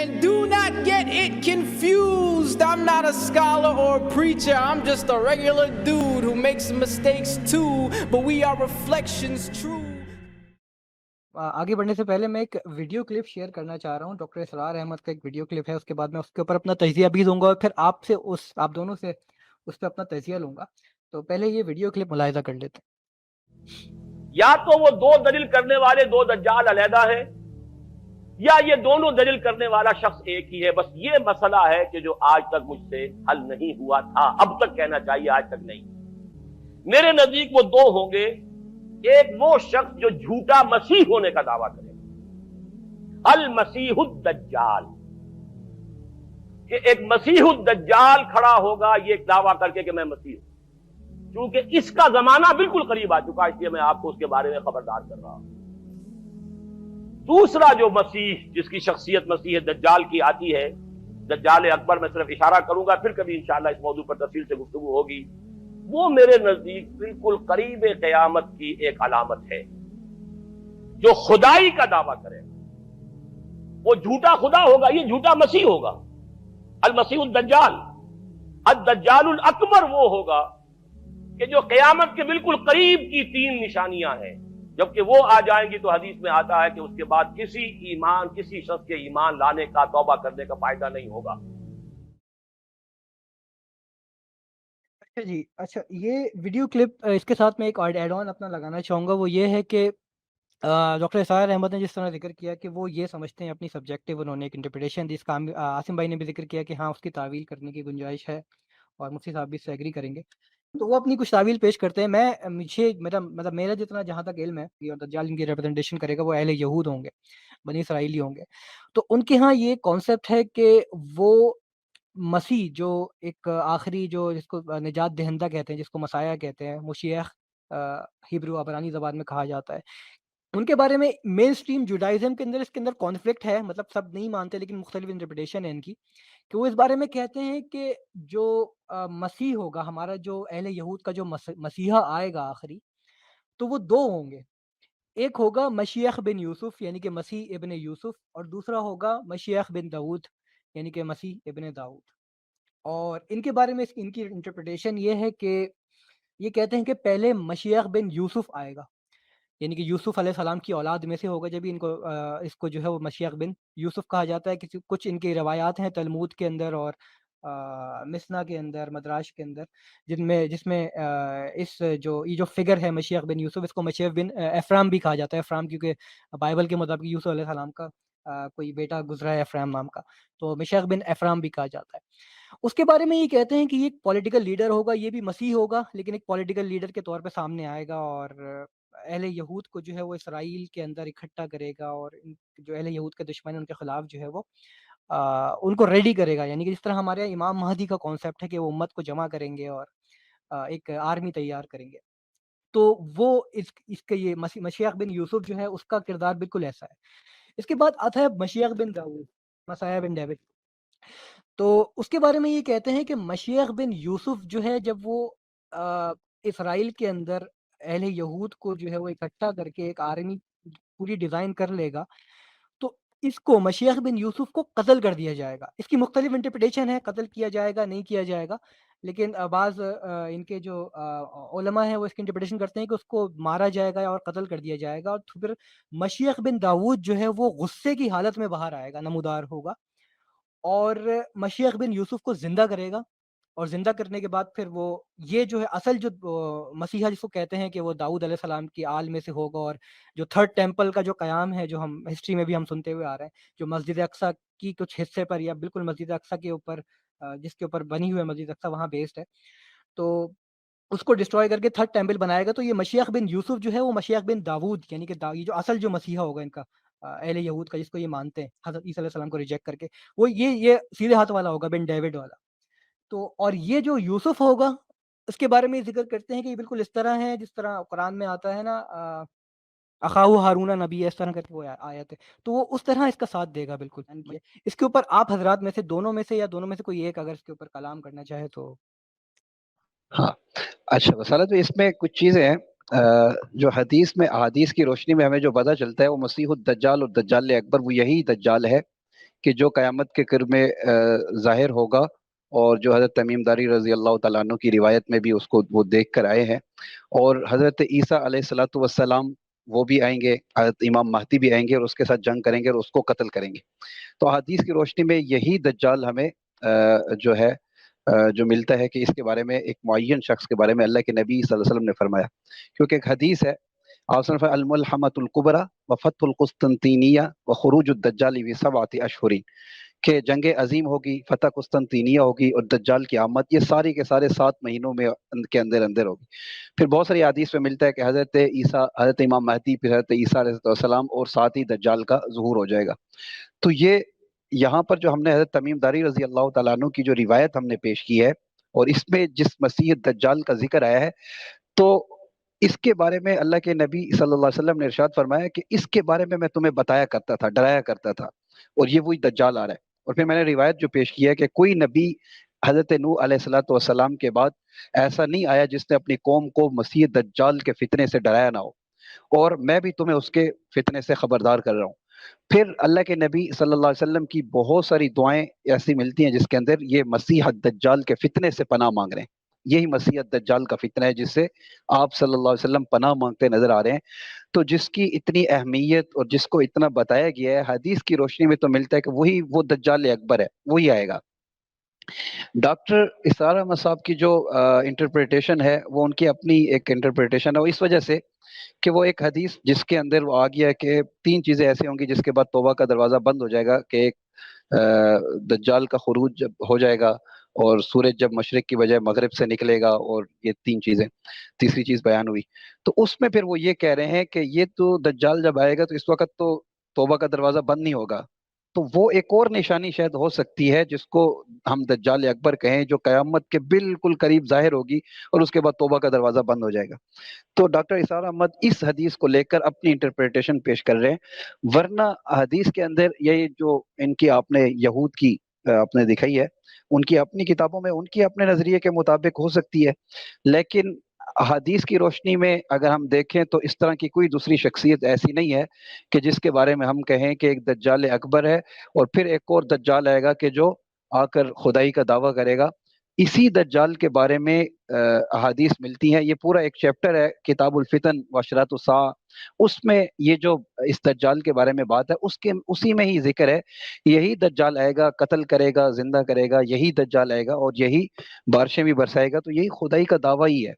And do not get it confused. I'm not a scholar or a preacher. I'm just a regular dude who makes mistakes too. But we are reflections true. आगे बढ़ने से पहले मैं एक video clip share करना चाह रहा हूँ। डॉक्टर इसरार अहमद का एक वीडियो क्लिप है, उसके बाद मैं उसके ऊपर अपना तजिया भी दूंगा और फिर आप दोनों से उस पर अपना तजिया लूंगा। तो पहले ये वीडियो क्लिप मुलाहिजा कर लेते हैं। या तो वो दो दलील करने वाले दो दज्जाल अलहदा है, या ये दोनों दलील करने वाला शख्स एक ही है। बस ये मसला है कि जो आज तक मुझसे हल नहीं हुआ था, अब तक कहना चाहिए, आज तक नहीं। मेरे नजदीक वो दो होंगे। एक वो शख्स जो झूठा मसीह होने का दावा करेगा, अल मसीहुद दज्जाल, कि एक मसीहुद दज्जाल खड़ा होगा ये दावा करके कि मैं मसीह हूं। क्योंकि इसका जमाना बिल्कुल करीब आ चुका है, इसलिए मैं आपको उसके बारे में खबरदार कर रहा हूं। दूसरा जो मसीह, जिसकी शख्सियत मसीह दज्जाल की आती है, दज्जाल अकबर, मैं सिर्फ इशारा करूंगा, फिर कभी इंशाअल्लाह इस मौजू पर तफसील से गुफ्तगू होगी। वो मेरे नजदीक बिल्कुल करीब क़यामत की एक अलामत है। जो खुदाई का दावा करे वो झूठा खुदा होगा, ये झूठा मसीह होगा। अल मसीह दज्जाल, अद दज्जालुल अकबर वो होगा कि जो क़यामत के बिल्कुल करीब की तीन निशानियां हैं। जबकि वो आ जाएंगी तो हदीस में आता है कि उसके बाद किसी शख्स के ईमान लाने का, तौबा करने का फायदा नहीं होगा। अच्छा जी, अच्छा ये वीडियो क्लिप इसके साथ मैं एक ऐड ऑन अपना लगाना चाहूँगा। वो ये है कि डॉक्टर इसरार अहमद ने जिस तरह जिक्र किया कि वो ये समझते हैं अपनी सब्जेक्टिव, उन्होंने एक इंटरप्रिटेशन दी। इसका आसिम भाई ने भी जिक्र किया कि हाँ उसकी तावील करने की गुंजाइश है और मुफ्ती साहब भी इससे एग्री करेंगे। तो वो अपनी कुछ तावील पेश करते हैं। मेरा जितना जहाँ तक इल्म है कि दज्जाल इनकी रिप्रेजेंटेशन करेगा वो अहले यहूद होंगे, बनी इसराइली होंगे। तो उनके यहाँ ये कॉन्सेप्ट है कि वो मसीह जो एक आखिरी जो जिसको निजात दहिंदा कहते हैं, जिसको मसाया कहते हैं, मुशीह हिब्रू अबरानी ज़बान में कहा जाता है। उनके बारे में मेन स्ट्रीम जुडाइज़्म के अंदर इसके अंदर कॉन्फ्लिक्ट है, मतलब सब नहीं मानते लेकिन मुख्तलिफ इंटरप्रिटेशन है इनकी। कि वो इस बारे में कहते हैं कि जो मसीह होगा, हमारा जो अहले यहूद का जो मसीहा आएगा आखिरी, तो वो दो होंगे। एक होगा मशीह बिन यूसुफ यानी कि मसीह इब्न यूसुफ, और दूसरा होगा मशीह बिन दाऊद यानी कि मसीह इब्न दाऊद। और इनके बारे में इनकी इंटरप्रिटेशन ये है कि ये कहते हैं कि पहले मशीह बिन यूसुफ आएगा, यानी कि यूसुफ अलैहिस्सलाम की औलाद में से होगा। जब इनको इसको जो है वो मशीह बिन यूसुफ कहा जाता है। कुछ इनकी रवायात हैं तलमूद के अंदर और मिसना के अंदर, मदराश के अंदर, जिसमें ये जो फिगर है मशीह बिन यूसुफ, इसको मशीह बिन एफ्राम भी कहा जाता है। एफ्राम क्योंकि बाइबल के मुताबिक यूसुफ अलैहिस्सलाम का कोई बेटा गुजरा है एफ्राम नाम का, तो मशीह बिन एफ्राम भी कहा जाता है। उसके बारे में ये कहते हैं कि ये एक पॉलिटिकल लीडर होगा, ये भी मसीह होगा लेकिन एक पॉलिटिकल लीडर के तौर पे सामने आएगा और अहले यहूद को जो है वो इसराइल के अंदर इकट्ठा करेगा और जो अहले यहूद के दुश्मन हैं उनके खिलाफ जो है वो उनको रेडी करेगा। यानी कि जिस तरह हमारे यहाँ इमाम महदी का कॉन्सेप्ट है कि वो उम्मत को जमा करेंगे और एक आर्मी तैयार करेंगे, तो वो इसके ये मशीह बिन यूसुफ जो है उसका किरदार बिल्कुल ऐसा है। इसके बाद आता है मशीह बिन दाऊद, मसाया बिन डेविड। तो उसके बारे में ये कहते हैं कि मशीह बिन यूसुफ जो है जब वो इसराइल के अंदर अहले यहूद को जो है वो इकट्ठा करके एक आर्मी पूरी डिज़ाइन कर लेगा, तो इसको मशीह बिन यूसुफ को कत्ल कर दिया जाएगा। इसकी मुख्तलिफ इंटरप्रिटेशन है, कत्ल किया जाएगा, नहीं किया जाएगा, लेकिन बाज़ इनके जो उलमा हैं वो इसकी इंटरप्रिटेशन करते हैं कि उसको मारा जाएगा और कत्ल कर दिया जाएगा। और फिर मशीह बिन दाऊद जो है वो गुस्से की हालत में बाहर आएगा, नमूदार होगा और मशीह बिन यूसुफ को ज़िंदा करेगा। और ज़िंदा करने के बाद फिर वो ये जो है असल जो मसीहा जिसको कहते हैं कि वो दाऊद अलैहिस्सलाम की आल में से होगा। और जो थर्ड टेंपल का जो क़याम है, जो हम हिस्ट्री में भी हम सुनते हुए आ रहे हैं, जो मस्जिद अक्सा की कुछ हिस्से पर या बिल्कुल मस्जिद अक्सा के ऊपर जिसके ऊपर बनी हुई है मस्जिद अक्सा, वहाँ बेस्ड है, तो उसको डिस्ट्रॉय करके थर्ड टेंपल बनाएगा। तो ये मशीह बिन यूसुफ जो है वो मशीह बिन दाऊद यानी कि ये जो असल जो मसीहा होगा इनका, अहले यहूद का, जिसको ये मानते हैं हज़रत ईसा अलैहिस्सलाम को रिजेक्ट करके, वो ये सीधे हाथ वाला होगा, बिन डेविड वाला। तो और ये जो यूसुफ होगा उसके बारे में ज़िक्र करते हैं कि ये बिल्कुल इस तरह है जिस तरह कुरान में आता है ना, अखाहु हारून नबी, इस तरह करके वो आयत है, तो वो उस तरह इसका साथ देगा बिल्कुल। इसके ऊपर आप हजरात में से दोनों में से या दोनों में से कोई एक अगर इसके ऊपर कलाम करना चाहे तो। हाँ, अच्छा मसाला तो इसमें कुछ चीज़ें हैं जो हदीस में, अहादीस की रोशनी में हमें जो पता चलता है, वो मसीह दज्जाल और दज्जाल अकबर वो यही दज्जाल है کہ جو قیامت کے قرب میں ظاہر ہوگا، اور جو حضرت تمیم داری رضی اللہ تعالیٰ عنہ کی روایت میں بھی اس کو وہ دیکھ کر آئے ہیں. اور حضرت عیسیٰ علیہ الصلوۃ والسلام وہ بھی آئیں گے، حضرت امام مہدی بھی آئیں گے اور اس کے ساتھ جنگ کریں گے اور اس کو قتل کریں گے. تو حدیث کی روشنی میں یہی دجال ہمیں جو ہے جو ملتا ہے کہ اس کے بارے میں ایک معین شخص کے بارے میں اللہ کے نبی صلی اللہ علیہ وسلم نے فرمایا. کیونکہ ایک حدیث ہے، آپ صلی اللہ علیہ وسلم الملحمۃ الکبریٰ وفتح القسطنطینیہ وخروج الدجال فی 7 اشہر، کہ جنگ عظیم ہوگی، فتح قسطنطینیہ ہوگی اور دجال کی آمد یہ ساری کے سارے 7 مہینوں میں کے اندر اندر ہوگی. پھر بہت ساری حدیث میں ملتا ہے کہ حضرت عیسیٰ، حضرت امام مہدی، پھر حضرت عیسیٰ علیہ السلام اور ساتھ ہی دجال کا ظہور ہو جائے گا. تو یہ یہاں پر جو ہم نے حضرت تمیم داری رضی اللہ تعالیٰ عنہ کی جو روایت ہم نے پیش کی ہے، اور اس میں جس مسیح دجال کا ذکر آیا ہے، تو اس کے بارے میں اللہ کے نبی صلی اللہ علیہ وسلم نے ارشاد فرمایا کہ اس کے بارے میں تمہیں بتایا کرتا تھا، ڈرایا کرتا تھا، اور یہ وہی دجال آ رہا ہے. اور پھر میں نے روایت جو پیش کی ہے کہ کوئی نبی حضرت نوح علیہ الصلوۃ والسلام کے بعد ایسا نہیں آیا جس نے اپنی قوم کو مسیح دجال کے فتنے سے ڈرایا نہ ہو، اور میں بھی تمہیں اس کے فتنے سے خبردار کر رہا ہوں. پھر اللہ کے نبی صلی اللہ علیہ وسلم کی بہت ساری دعائیں ایسی ملتی ہیں جس کے اندر یہ مسیح دجال کے فتنے سے پناہ مانگ رہے ہیں. یہی مسیح دجال کا فتنہ ہے جس سے آپ صلی اللہ علیہ وسلم پناہ مانگتے نظر آ رہے ہیں. تو جس کی اتنی اہمیت اور جس کو اتنا بتایا گیا ہے حدیث کی روشنی میں، تو ملتا ہے کہ وہی وہ دجال اکبر ہے، وہی آئے گا. ڈاکٹر اسرار احمد صاحب کی جو انٹرپریٹیشن ہے، وہ ان کی اپنی ایک انٹرپریٹیشن ہے، وہ اس وجہ سے کہ وہ ایک حدیث جس کے اندر وہ آ گیا ہے کہ 3 چیزیں ایسی ہوں گی جس کے بعد توبہ کا دروازہ بند ہو جائے گا، کہ ایک دجال کا خروج جب ہو جائے گا، اور سورج جب مشرق کی بجائے مغرب سے نکلے گا، اور یہ 3 چیزیں، تیسری چیز بیان ہوئی. تو اس میں پھر وہ یہ کہہ رہے ہیں کہ یہ تو دجال جب آئے گا تو اس وقت تو توبہ کا دروازہ بند نہیں ہوگا، تو وہ ایک اور نشانی شاید ہو سکتی ہے جس کو ہم دجال اکبر کہیں، جو قیامت کے بالکل قریب ظاہر ہوگی اور اس کے بعد توبہ کا دروازہ بند ہو جائے گا. تو ڈاکٹر اسرار احمد اس حدیث کو لے کر اپنی انٹرپریٹیشن پیش کر رہے ہیں، ورنہ حدیث کے اندر یہ جو ان کی آپ نے یہود کی آپ نے دکھائی ہے، ان کی اپنی کتابوں میں ان کی اپنے نظریے کے مطابق ہو سکتی ہے، لیکن حدیث کی روشنی میں اگر ہم دیکھیں تو اس طرح کی کوئی دوسری شخصیت ایسی نہیں ہے کہ جس کے بارے میں ہم کہیں کہ ایک دجال اکبر ہے، اور پھر ایک اور دجال آئے گا کہ جو آ کر خدائی کا دعویٰ کرے گا. اسی دجال کے بارے میں احادیث ملتی ہیں. یہ پورا ایک چیپٹر ہے کتاب الفتن واشرات الساعہ، اس میں یہ جو اس دجال کے بارے میں بات ہے اسی میں ہی ذکر ہے. یہی دجال آئے گا، قتل کرے گا، زندہ کرے گا، یہی دجال آئے گا اور یہی بارشیں بھی برسائے گا. تو یہی خدائی کا دعویٰ ہی ہے.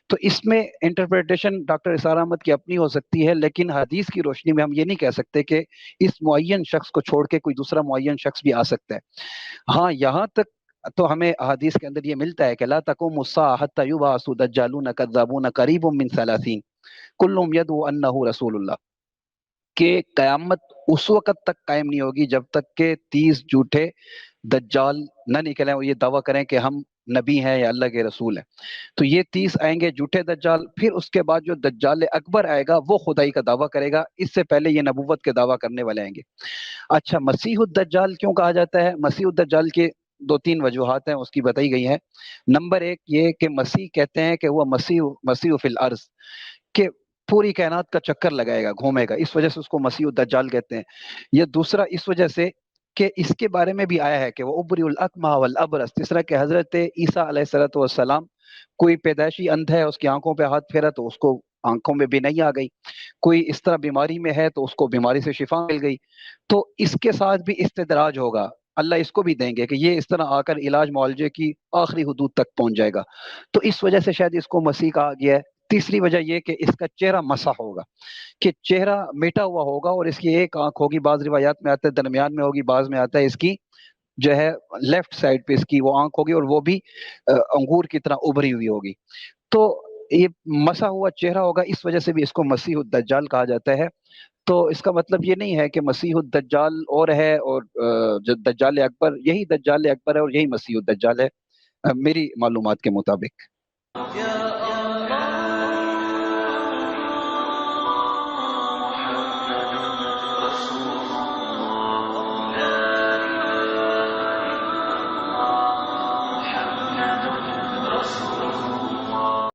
تو اس میں انٹرپریٹیشن ڈاکٹر اسرار احمد کی اپنی ہو سکتی ہے، لیکن حدیث کی روشنی میں ہم یہ نہیں کہہ سکتے کہ اس معین شخص کو چھوڑ کے کوئی دوسرا معین شخص بھی آ سکتا ہے. ہاں، یہاں تک تو ہمیں حدیث کے اندر یہ ملتا ہے کہ لا تقوم الساعة حتى يبعث دجالون كذابون قریب من 30 كلهم يدعو انه رسول اللہ، کہ قیامت اس وقت تک قائم نہیں ہوگی جب تک کہ 30 جھوٹے دجال نہ نکلیں اور یہ دعویٰ کریں کہ ہم نبی ہیں یا اللہ کے رسول ہیں. تو یہ 30 آئیں گے جھوٹے دجال. پھر اس کے بعد جو دجال اکبر آئے گا وہ خدائی کا دعویٰ کرے گا. اس سے پہلے یہ نبوت کے دعویٰ کرنے والے آئیں گے. اچھا، مسیح الدجال کیوں کہا جاتا ہے؟ مسیح الدجال کے 2-3 وجوہات ہیں، اس کی بتائی گئی ہیں. نمبر 1 یہ کہ مسیح کہتے ہیں کہ وہ مسیح فی الارض، کہ پوری کائنات کا چکر لگائے گا، گھومے گا، اس وجہ سے اس کو مسیح الدجال کہتے ہیں. یہ دوسرا اس وجہ سے کہ اس کے بارے میں بھی آیا ہے کہ وہ ابری الاکمہ والابرص، جس طرح کہ حضرت عیسیٰ علیہ السلام کوئی پیدائشی اندھ ہے، اس کی آنکھوں پہ ہاتھ پھیرا تو اس کو آنکھوں میں بینائی آ گئی. کوئی اس طرح بیماری میں ہے تو اس کو بیماری سے شفا مل گئی. تو اس کے ساتھ بھی استدراج ہوگا، اللہ اس کو بھی دیں گے کہ یہ اس طرح آ کر علاج معالجے کی آخری حدود تک پہنچ جائے گا. تو اس وجہ سے شاید اس کو مسیح کہا گیا ہے. تیسری وجہ یہ کہ اس کا چہرہ مسح ہوگا، کہ چہرہ میٹا ہوا ہوگا اور اس کی ایک آنکھ ہوگی، بعض روایات میں آتا ہے درمیان میں ہوگی، بعض میں آتا ہے اس کی جو ہے لیفٹ سائڈ پہ اس کی وہ آنکھ ہوگی، اور وہ بھی انگور کی طرح ابھری ہوئی ہوگی. تو یہ مسا ہوا چہرہ ہوگا، اس وجہ سے بھی اس کو مسیح الدجال کہا جاتا ہے. تو اس کا مطلب یہ نہیں ہے کہ مسیح الدجال اور ہے اور جو دجال اکبر یہی دجال اکبر ہے اور یہی مسیح الدجال ہے، میری معلومات کے مطابق.